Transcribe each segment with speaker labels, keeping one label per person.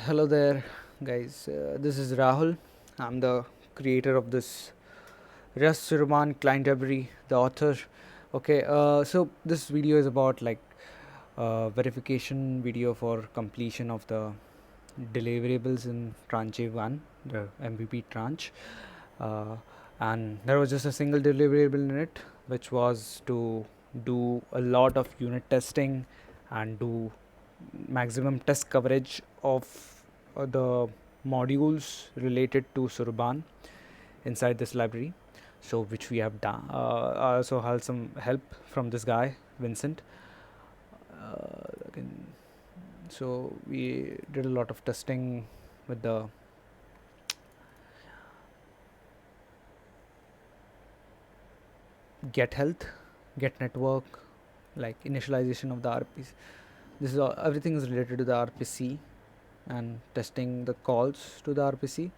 Speaker 1: Hello there, guys. This is Rahul. I'm the creator of this Soroban client library, the author. Okay, so this video is about verification video for completion of the deliverables in tranche 1, the MVP tranche. Uh, and there was just a single deliverable in it, which was to do a lot of unit testing and do maximum test coverage of the modules related to Soroban inside this library. So which we have done. I also had some help from this guy, Vincent. So we did a lot of testing with the get health, get network, like initialization of the RPC. This is all, everything is related to the RPC and testing the calls to the RPC.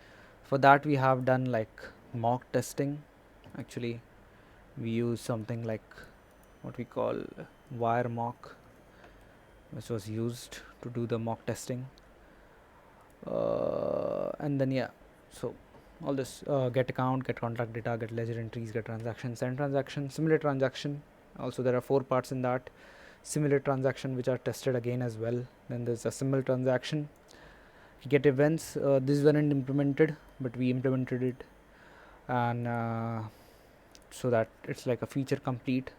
Speaker 1: For that we have done like mock testing. Actually, we use something like what we call wire mock, which was used to do the mock testing. And then so all this get account, get contract data, get ledger entries, get transactions, send transaction, simulate transaction. Also there are 4 parts in that. Simulate transaction which are tested again as well. Then there's a simple transaction, get events. These weren't implemented, but we implemented it, and so that it's like a feature complete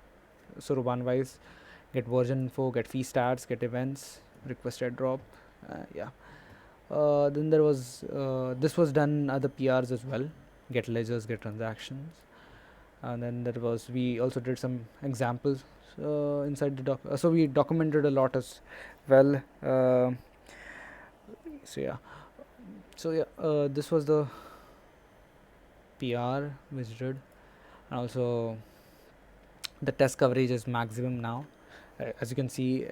Speaker 1: Soroban wise. Get version info, get fee stats, get events, request airdrop. Then there was this was done other PRs as well. Get ledgers, get transactions, and then there was we also did some examples inside the doc. So we documented a lot as well. This was the PR which did, and also the test coverage is maximum now. As you can see,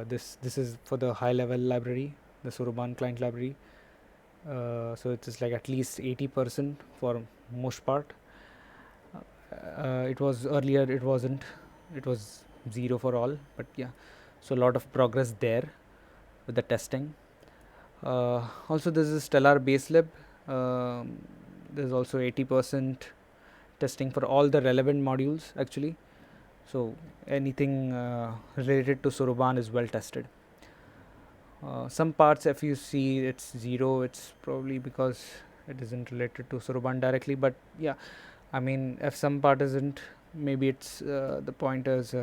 Speaker 1: this is for the high level library, the Soroban client library. So it is like at least 80% for most part. It was earlier, it wasn't, it was 0 for all, but yeah, so a lot of progress there with the testing. Also this is Stellar base lib. There's also 80% testing for all the relevant modules actually. So anything related to Soroban is well tested. Some parts, if you see it's 0, it's probably because it isn't related to Soroban directly, but yeah, I mean, if some part isn't, maybe it's the point is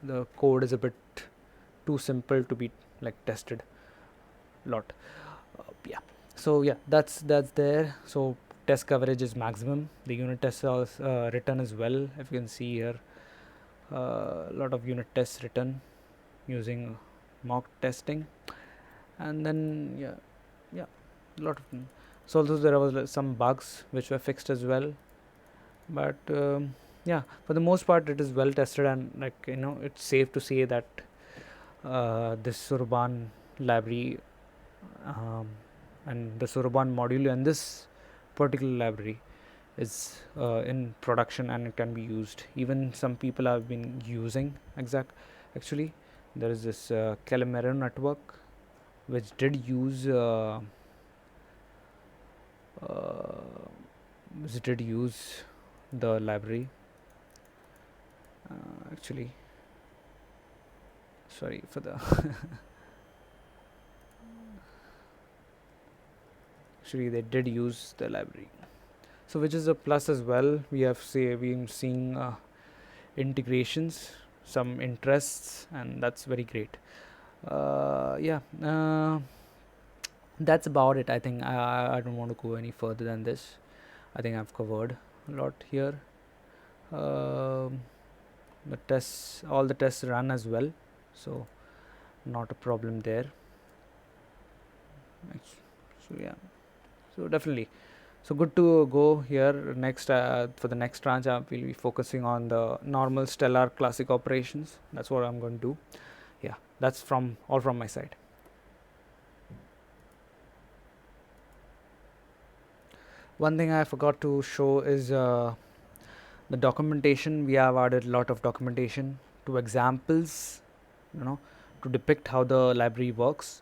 Speaker 1: the code is a bit too simple to be like tested a lot. Yeah, so yeah, that's there. So test coverage is maximum. The unit tests are written as well. If you can see here, a lot of unit tests written using mock testing, and then a lot of so also there was some bugs which were fixed as well, but for the most part it is well tested, and it's safe to say that this Soroban library and the Soroban module and this particular library is in production and it can be used. Even some people have been using actually there is this Calimero network which did use the library. Actually, sorry for the actually they did use the library, so which is a plus as well. We have been seeing integrations, some interests, and that's very great. That's about it. I think I don't want to go any further than this. I think I've covered a lot here. All the tests run as well, so not a problem there. So definitely, so good to go here. Next, for the next tranche, we'll be focusing on the normal Stellar classic operations. That's what I'm going to do. Yeah, that's all from my side. One thing I forgot to show is the documentation. We have added a lot of documentation to examples, to depict how the library works.